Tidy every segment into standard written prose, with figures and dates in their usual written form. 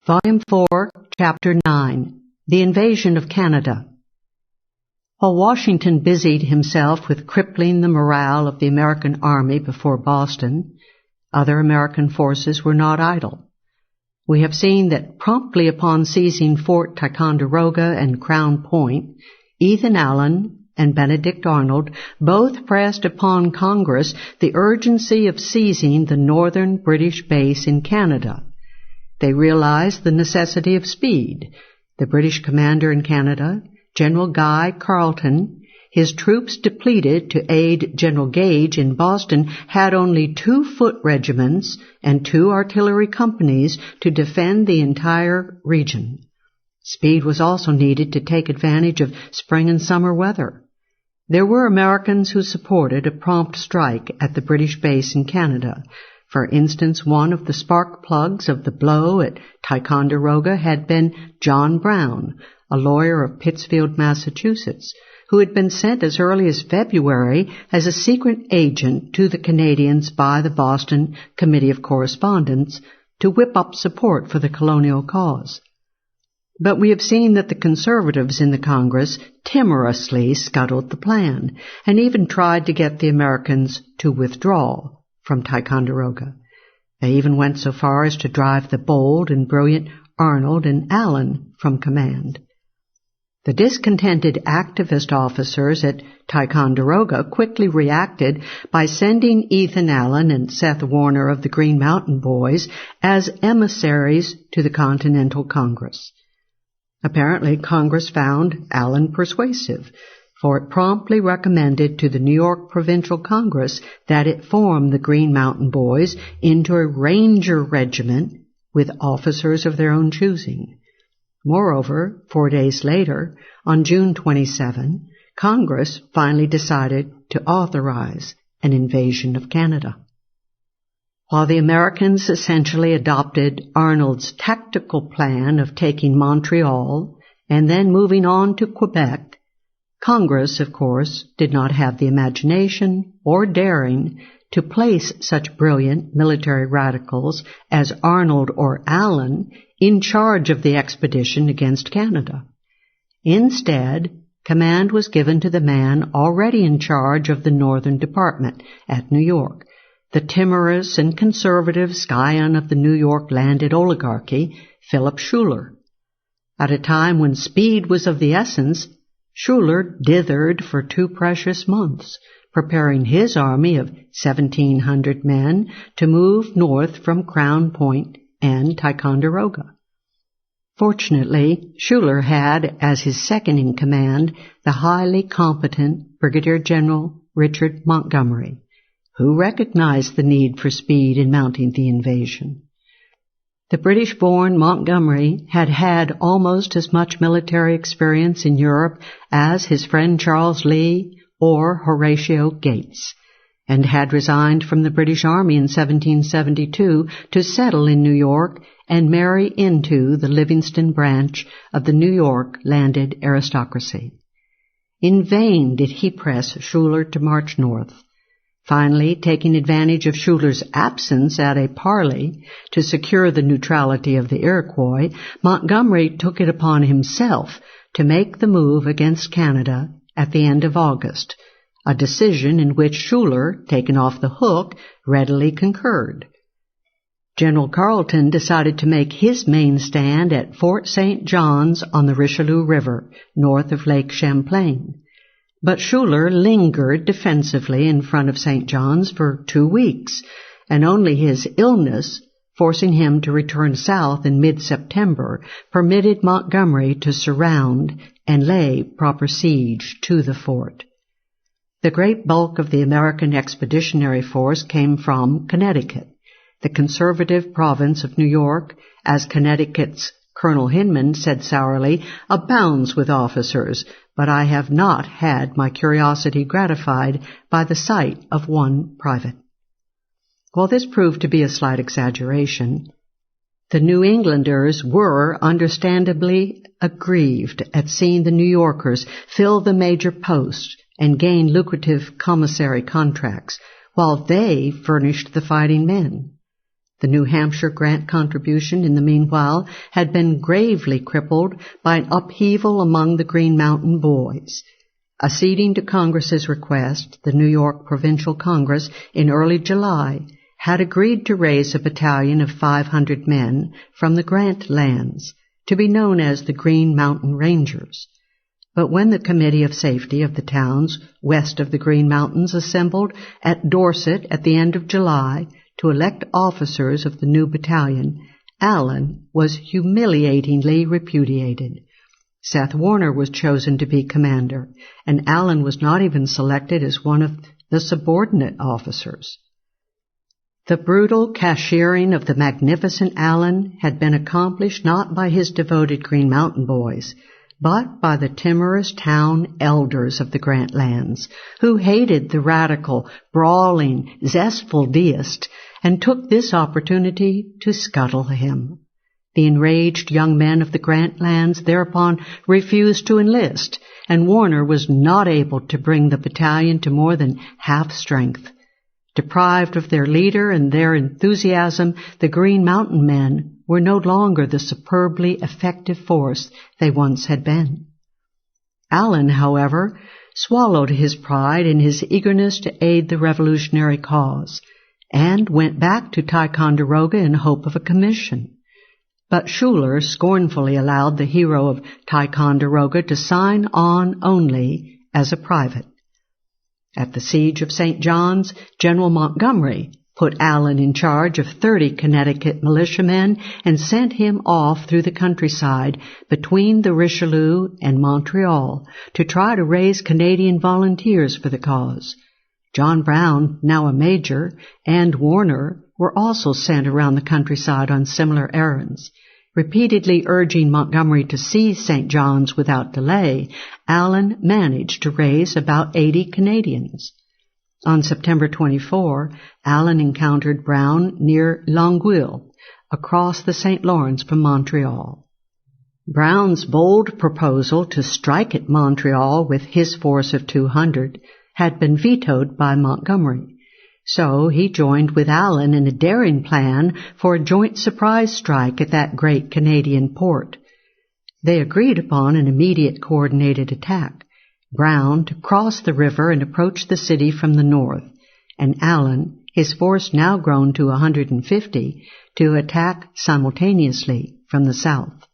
Volume 4, Chapter 9, The Invasion of Canada. While Washington busied himself with crippling the morale of the American army before Boston, other American forces were not idle. We have seen that promptly upon seizing Fort Ticonderoga and Crown Point, Ethan Allen and Benedict Arnold both pressed upon Congress the urgency of seizing the northern British base in Canada. They realized the necessity of speed. The British commander in Canada, General Guy Carleton, his troops depleted to aid General Gage in Boston, had only 2 foot regiments and 2 artillery companies to defend the entire region. Speed was also needed to take advantage of spring and summer weather. There were Americans who supported a prompt strike at the British base in Canada. For instance, one of the spark plugs of the blow at Ticonderoga had been John Brown, a lawyer of Pittsfield, Massachusetts, who had been sent as early as February as a secret agent to the Canadians by the Boston Committee of Correspondence to whip up support for the colonial cause. But we have seen that the conservatives in the Congress timorously scuttled the plan and even tried to get the Americans to withdraw from Ticonderoga. They even went so far as to drive the bold and brilliant Arnold and Allen from command. The discontented activist officers at Ticonderoga quickly reacted by sending Ethan Allen and Seth Warner of the Green Mountain Boys as emissaries to the Continental Congress. Apparently, Congress found Allen persuasive, for it promptly recommended to the New York Provincial Congress that it form the Green Mountain Boys into a ranger regiment with officers of their own choosing. Moreover, 4 days later, on June 27, Congress finally decided to authorize an invasion of Canada. While the Americans essentially adopted Arnold's tactical plan of taking Montreal and then moving on to Quebec, Congress, of course, did not have the imagination or daring to place such brilliant military radicals as Arnold or Allen in charge of the expedition against Canada. Instead, command was given to the man already in charge of the Northern Department at New York, the timorous and conservative scion of the New York landed oligarchy, Philip Schuyler. At a time when speed was of the essence, Schuyler dithered for 2 precious months, preparing his army of 1,700 men to move north from Crown Point and Ticonderoga. Fortunately, Schuyler had as his second in command the highly competent Brigadier General Richard Montgomery, who recognized the need for speed in mounting the invasion. The British-born Montgomery had had almost as much military experience in Europe as his friend Charles Lee or Horatio Gates, and had resigned from the British Army in 1772 to settle in New York and marry into the Livingston branch of the New York landed aristocracy. In vain did he press Schuyler to march north. Finally, taking advantage of Schuyler's absence at a parley to secure the neutrality of the Iroquois, Montgomery took it upon himself to make the move against Canada at the end of August, a decision in which Schuyler, taken off the hook, readily concurred. General Carleton decided to make his main stand at Fort St. John's on the Richelieu River, north of Lake Champlain. But Schuyler lingered defensively in front of St. John's for 2 weeks, and only his illness, forcing him to return south in mid-September, permitted Montgomery to surround and lay proper siege to the fort. The great bulk of the American Expeditionary Force came from Connecticut, the conservative province of New York, as Connecticut's Colonel Hinman said sourly, abounds with officers, but I have not had my curiosity gratified by the sight of one private. While this proved to be a slight exaggeration, the New Englanders were understandably aggrieved at seeing the New Yorkers fill the major posts and gain lucrative commissary contracts, while they furnished the fighting men. The New Hampshire grant contribution, in the meanwhile, had been gravely crippled by an upheaval among the Green Mountain Boys. Acceding to Congress's request, the New York Provincial Congress, in early July, had agreed to raise a battalion of 500 men from the Grant lands, to be known as the Green Mountain Rangers. But when the Committee of Safety of the towns west of the Green Mountains assembled at Dorset at the end of July to elect officers of the new battalion, Allen was humiliatingly repudiated. Seth Warner was chosen to be commander, and Allen was not even selected as one of the subordinate officers. The brutal cashiering of the magnificent Allen had been accomplished not by his devoted Green Mountain Boys, but by the timorous town elders of the Grant lands, who hated the radical, brawling, zestful deist, and took this opportunity to scuttle him. The enraged young men of the Grant lands thereupon refused to enlist, and Warner was not able to bring the battalion to more than half strength. Deprived of their leader and their enthusiasm, the Green Mountain men were no longer the superbly effective force they once had been. Allen, however, swallowed his pride in his eagerness to aid the revolutionary cause, and went back to Ticonderoga in hope of a commission. But Schuyler scornfully allowed the hero of Ticonderoga to sign on only as a private. At the siege of St. John's, General Montgomery put Allen in charge of 30 Connecticut militiamen and sent him off through the countryside between the Richelieu and Montreal to try to raise Canadian volunteers for the cause. John Brown, now a major, and Warner were also sent around the countryside on similar errands. Repeatedly urging Montgomery to seize St. John's without delay, Allen managed to raise about 80 Canadians. On September 24, Allen encountered Brown near Longueuil, across the St. Lawrence from Montreal. Brown's bold proposal to strike at Montreal with his force of 200 had been vetoed by Montgomery. So he joined with Allen in a daring plan for a joint surprise strike at that great Canadian port. They agreed upon an immediate coordinated attack, Brown to cross the river and approach the city from the north, and Allen, his force now grown to 150, to attack simultaneously from the south.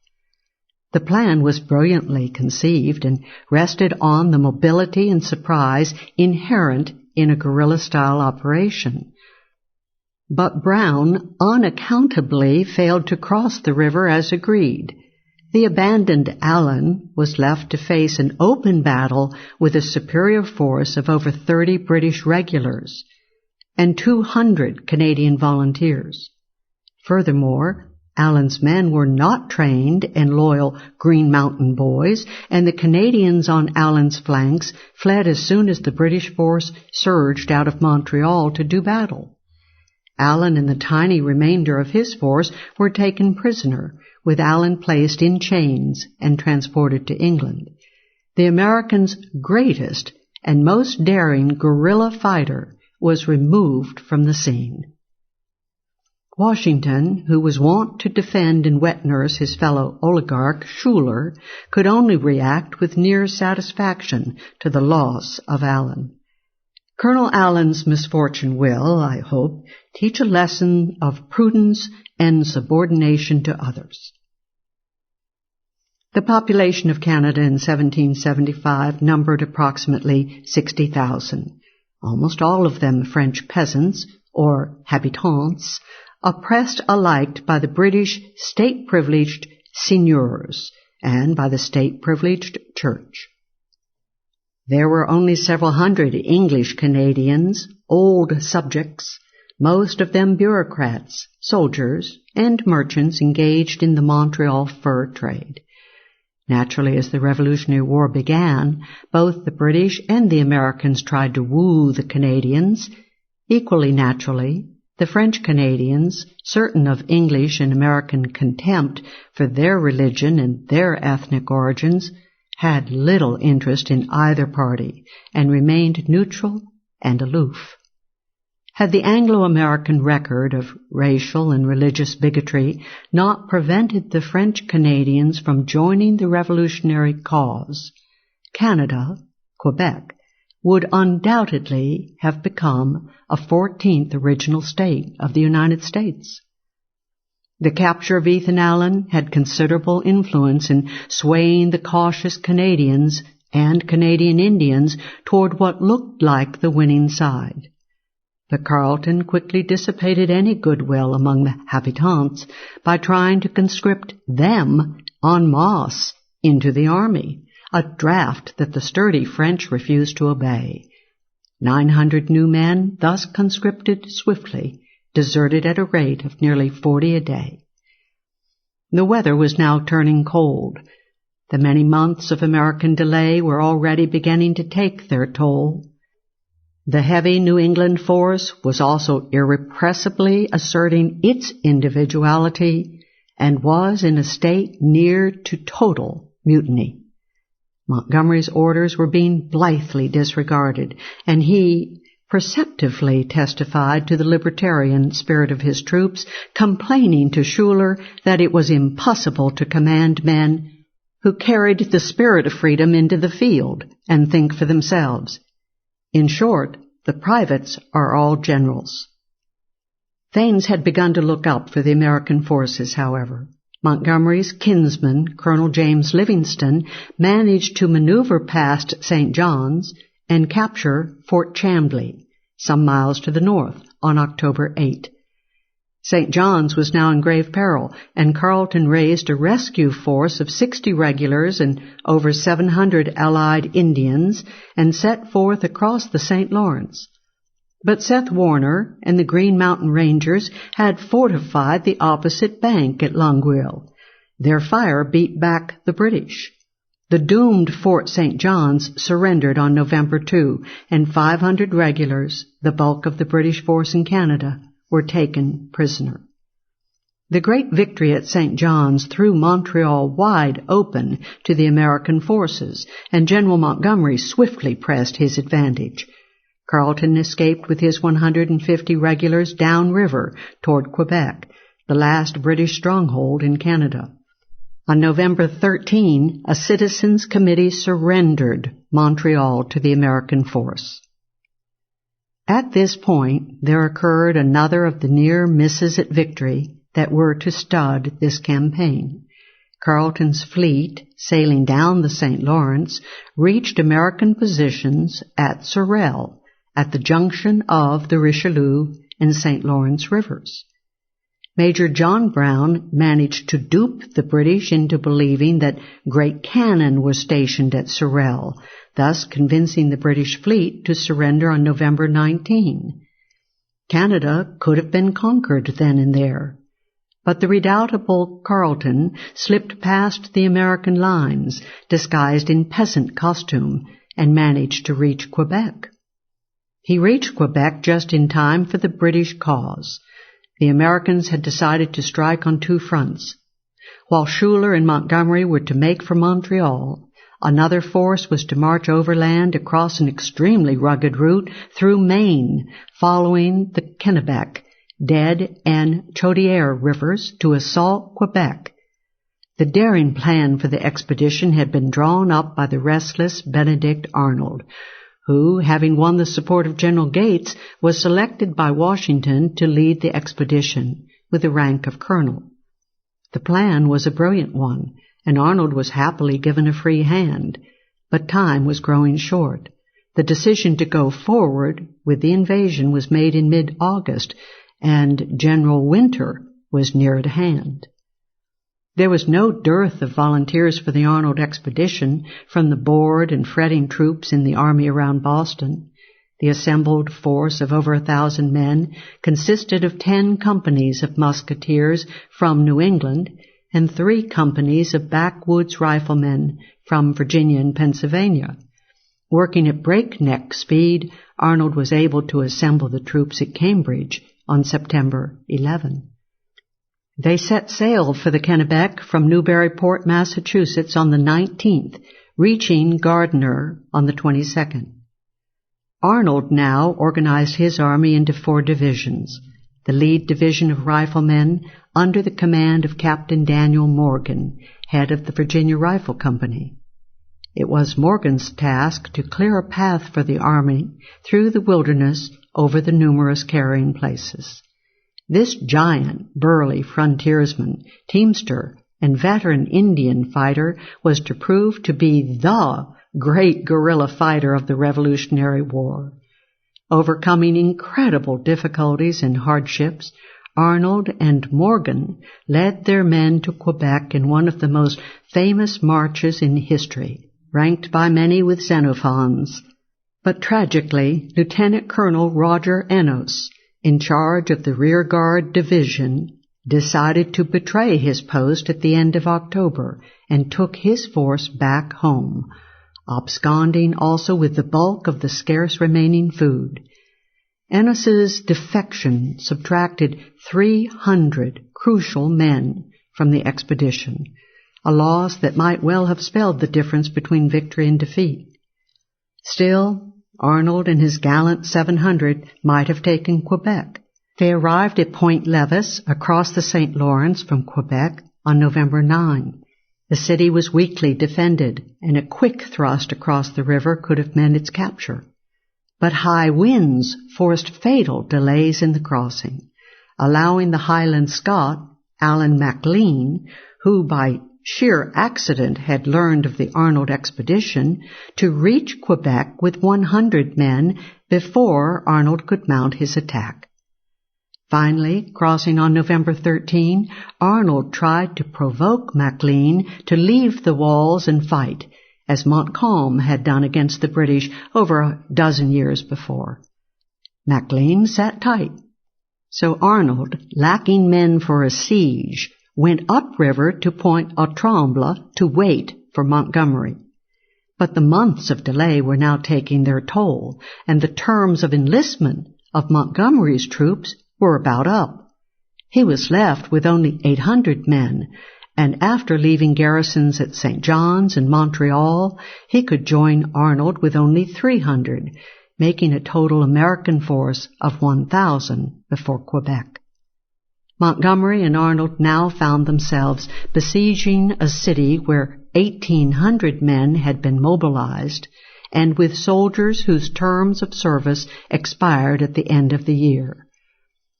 The plan was brilliantly conceived and rested on the mobility and surprise inherent in a guerrilla-style operation. But Brown unaccountably failed to cross the river as agreed. The abandoned Allen was left to face an open battle with a superior force of over 30 British regulars and 200 Canadian volunteers. Furthermore, Allen's men were not trained and loyal Green Mountain Boys, and the Canadians on Allen's flanks fled as soon as the British force surged out of Montreal to do battle. Allen and the tiny remainder of his force were taken prisoner, with Allen placed in chains and transported to England. The Americans' greatest and most daring guerrilla fighter was removed from the scene. Washington, who was wont to defend and wet-nurse his fellow oligarch, Schuyler, could only react with near satisfaction to the loss of Allen. Colonel Allen's misfortune will, I hope, teach a lesson of prudence and subordination to others. The population of Canada in 1775 numbered approximately 60,000, almost all of them French peasants, or habitants, oppressed alike by the British state-privileged seigneurs and by the state-privileged church. There were only several hundred English Canadians, old subjects, most of them bureaucrats, soldiers, and merchants engaged in the Montreal fur trade. Naturally, as the Revolutionary War began, both the British and the Americans tried to woo the Canadians. Equally naturally, the French Canadians, certain of English and American contempt for their religion and their ethnic origins, had little interest in either party and remained neutral and aloof. Had the Anglo-American record of racial and religious bigotry not prevented the French Canadians from joining the revolutionary cause, Canada, Quebec, would undoubtedly have become a 14th original state of the United States. The capture of Ethan Allen had considerable influence in swaying the cautious Canadians and Canadian Indians toward what looked like the winning side. But Carleton quickly dissipated any goodwill among the habitants by trying to conscript them en masse into the army, a draft that the sturdy French refused to obey. 900 new men, thus conscripted swiftly, deserted at a rate of nearly 40 a day. The weather was now turning cold. The many months of American delay were already beginning to take their toll. The heavy New England force was also irrepressibly asserting its individuality and was in a state near to total mutiny. Montgomery's orders were being blithely disregarded, and he perceptively testified to the libertarian spirit of his troops, complaining to Schuyler that it was impossible to command men who carried the spirit of freedom into the field and think for themselves. In short, the privates are all generals. Thanes had begun to look up for the American forces, however. Montgomery's kinsman, Colonel James Livingston, managed to maneuver past St. John's and capture Fort Chambly, some miles to the north, on October 8. St. John's was now in grave peril, and Carleton raised a rescue force of 60 regulars and over 700 allied Indians and set forth across the St. Lawrence. But Seth Warner and the Green Mountain Rangers had fortified the opposite bank at Longueuil. Their fire beat back the British. The doomed Fort St. John's surrendered on November 2, and 500 regulars, the bulk of the British force in Canada, were taken prisoner. The great victory at St. John's threw Montreal wide open to the American forces, and General Montgomery swiftly pressed his advantage. Carleton escaped with his 150 regulars downriver toward Quebec, the last British stronghold in Canada. On November 13, a citizens' committee surrendered Montreal to the American force. At this point, there occurred another of the near misses at victory that were to stud this campaign. Carleton's fleet, sailing down the St. Lawrence, reached American positions at Sorel, at the junction of the Richelieu and St. Lawrence rivers. Major John Brown managed to dupe the British into believing that great cannon were stationed at Sorel, thus convincing the British fleet to surrender on November 19. Canada could have been conquered then and there, but the redoubtable Carleton slipped past the American lines, disguised in peasant costume, and managed to reach Quebec. He reached Quebec just in time for the British cause. The Americans had decided to strike on two fronts. While Schuyler and Montgomery were to make for Montreal, another force was to march overland across an extremely rugged route through Maine, following the Kennebec, Dead, and Chaudière rivers to assault Quebec. The daring plan for the expedition had been drawn up by the restless Benedict Arnold, who, having won the support of General Gates, was selected by Washington to lead the expedition with the rank of colonel. The plan was a brilliant one, and Arnold was happily given a free hand, but time was growing short. The decision to go forward with the invasion was made in mid-August, and General Winter was near at hand. There was no dearth of volunteers for the Arnold Expedition from the bored and fretting troops in the army around Boston. The assembled force of over 1,000 men consisted of 10 companies of musketeers from New England and 3 companies of backwoods riflemen from Virginia and Pennsylvania. Working at breakneck speed, Arnold was able to assemble the troops at Cambridge on September 11. They set sail for the Kennebec from Newburyport, Massachusetts on the 19th, reaching Gardiner on the 22nd. Arnold now organized his army into 4 divisions. The lead division of riflemen under the command of Captain Daniel Morgan, head of the Virginia Rifle Company. It was Morgan's task to clear a path for the army through the wilderness over the numerous carrying places. This giant, burly frontiersman, teamster, and veteran Indian fighter was to prove to be the great guerrilla fighter of the Revolutionary War. Overcoming incredible difficulties and hardships, Arnold and Morgan led their men to Quebec in one of the most famous marches in history, ranked by many with Xenophon's. But tragically, Lieutenant Colonel Roger Enos, in charge of the rearguard division, decided to betray his post at the end of October and took his force back home, absconding also with the bulk of the scarce remaining food. Enos's defection subtracted 300 crucial men from the expedition, a loss that might well have spelled the difference between victory and defeat. Still, Arnold and his gallant 700 might have taken Quebec. They arrived at Point Levis across the St. Lawrence from Quebec on November 9. The city was weakly defended, and a quick thrust across the river could have meant its capture. But high winds forced fatal delays in the crossing, allowing the Highland Scot, Allan MacLean, who by sheer accident had learned of the Arnold Expedition, to reach Quebec with 100 men before Arnold could mount his attack. Finally, crossing on November 13, Arnold tried to provoke MacLean to leave the walls and fight, as Montcalm had done against the British over a dozen years before. MacLean sat tight, so Arnold, lacking men for a siege, went upriver to Point aux Trembles to wait for Montgomery. But the months of delay were now taking their toll, and the terms of enlistment of Montgomery's troops were about up. He was left with only 800 men, and after leaving garrisons at St. John's and Montreal, he could join Arnold with only 300, making a total American force of 1,000 before Quebec. Montgomery and Arnold now found themselves besieging a city where 1,800 men had been mobilized, and with soldiers whose terms of service expired at the end of the year.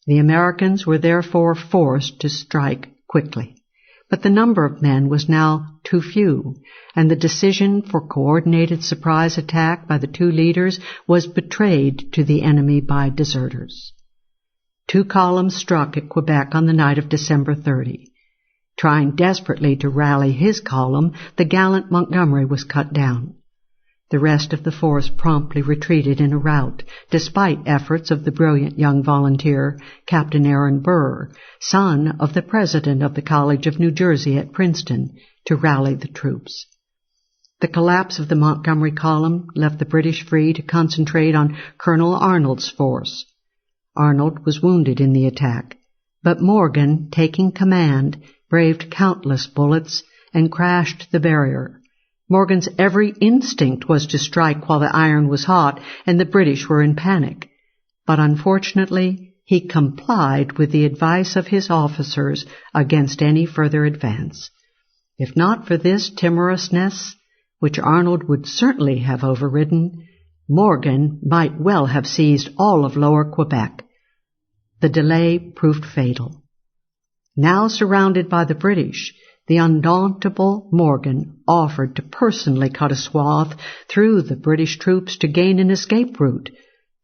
The Americans were therefore forced to strike quickly. But the number of men was now too few, and the decision for coordinated surprise attack by the 2 leaders was betrayed to the enemy by deserters. 2 columns struck at Quebec on the night of December 30. Trying desperately to rally his column, the gallant Montgomery was cut down. The rest of the force promptly retreated in a rout, despite efforts of the brilliant young volunteer, Captain Aaron Burr, son of the president of the College of New Jersey at Princeton, to rally the troops. The collapse of the Montgomery column left the British free to concentrate on Colonel Arnold's force. Arnold was wounded in the attack, but Morgan, taking command, braved countless bullets and crashed the barrier. Morgan's every instinct was to strike while the iron was hot, and the British were in panic. But unfortunately, he complied with the advice of his officers against any further advance. If not for this timorousness, which Arnold would certainly have overridden, Morgan might well have seized all of Lower Quebec. The delay proved fatal. Now surrounded by the British, the undauntable Morgan offered to personally cut a swath through the British troops to gain an escape route,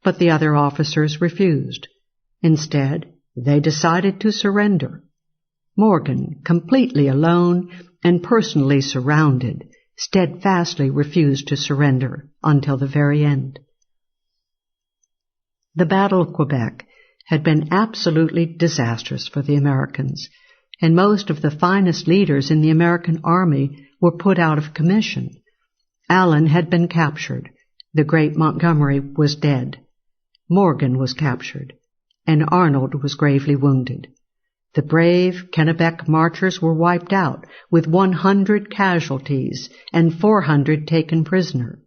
but the other officers refused. Instead, they decided to surrender. Morgan, completely alone and personally surrounded, steadfastly refused to surrender until the very end. The Battle of Quebec had been absolutely disastrous for the Americans, and most of the finest leaders in the American army were put out of commission. Allen had been captured. The great Montgomery was dead. Morgan was captured, and Arnold was gravely wounded. The brave Kennebec marchers were wiped out, with 100 casualties and 400 taken prisoner.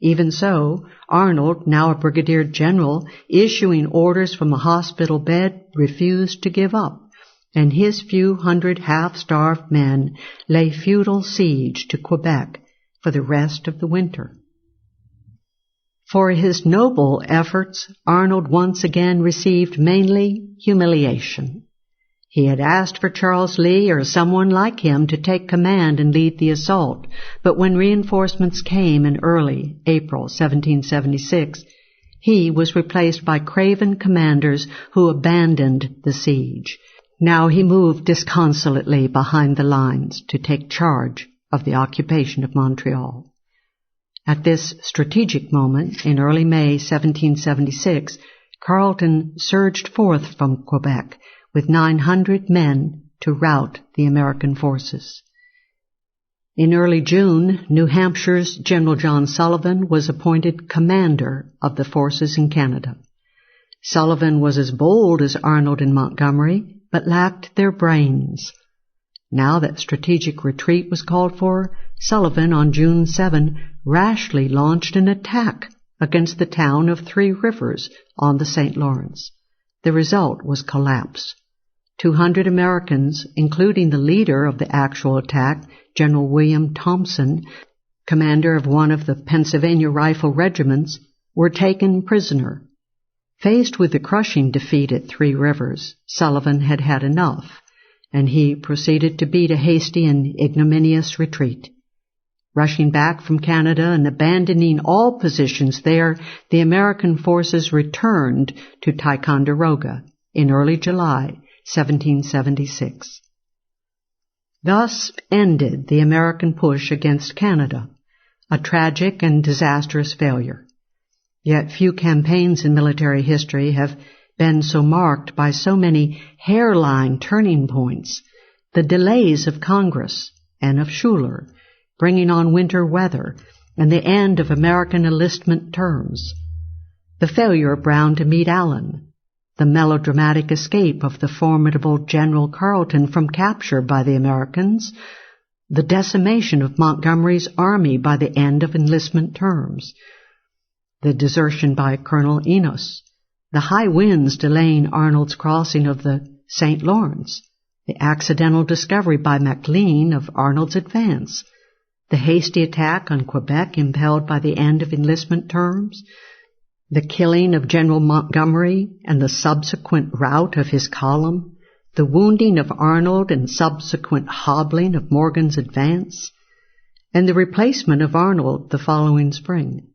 Even so, Arnold, now a brigadier general, issuing orders from a hospital bed, refused to give up, and his few hundred half-starved men lay futile siege to Quebec for the rest of the winter. For his noble efforts, Arnold once again received mainly humiliation. He had asked for Charles Lee or someone like him to take command and lead the assault, but when reinforcements came in early April 1776, he was replaced by craven commanders who abandoned the siege. Now he moved disconsolately behind the lines to take charge of the occupation of Montreal. At this strategic moment, in early May 1776, Carleton surged forth from Quebec with 900 men to rout the American forces. In early June, New Hampshire's General John Sullivan was appointed commander of the forces in Canada. Sullivan was as bold as Arnold and Montgomery, but lacked their brains. Now that strategic retreat was called for, Sullivan, on June 7, rashly launched an attack against the town of Three Rivers on the St. Lawrence. The result was collapse. 200 Americans, including the leader of the actual attack, General William Thompson, commander of one of the Pennsylvania Rifle regiments, were taken prisoner. Faced with the crushing defeat at Three Rivers, Sullivan had had enough, and he proceeded to beat a hasty and ignominious retreat. Rushing back from Canada and abandoning all positions there, the American forces returned to Ticonderoga in early July 1776. Thus ended the American push against Canada, a tragic and disastrous failure. Yet few campaigns in military history have been so marked by so many hairline turning points, the delays of Congress and of Schuyler, bringing on winter weather, and the end of American enlistment terms, the failure of Brown to meet Allen, the melodramatic escape of the formidable General Carleton from capture by the Americans, the decimation of Montgomery's army by the end of enlistment terms, the desertion by Colonel Enos, the high winds delaying Arnold's crossing of the St. Lawrence, the accidental discovery by Maclean of Arnold's advance, the hasty attack on Quebec impelled by the end of enlistment terms, the killing of General Montgomery and the subsequent rout of his column, the wounding of Arnold and subsequent hobbling of Morgan's advance, and the replacement of Arnold the following spring.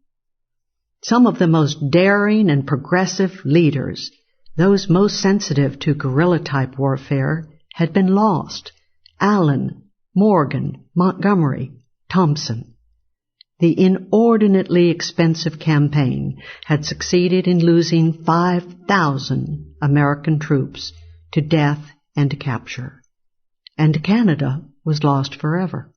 Some of the most daring and progressive leaders, those most sensitive to guerrilla-type warfare, had been lost: Allen, Morgan, Montgomery, Thompson. The inordinately expensive campaign had succeeded in losing 5,000 American troops to death and to capture, and Canada was lost forever.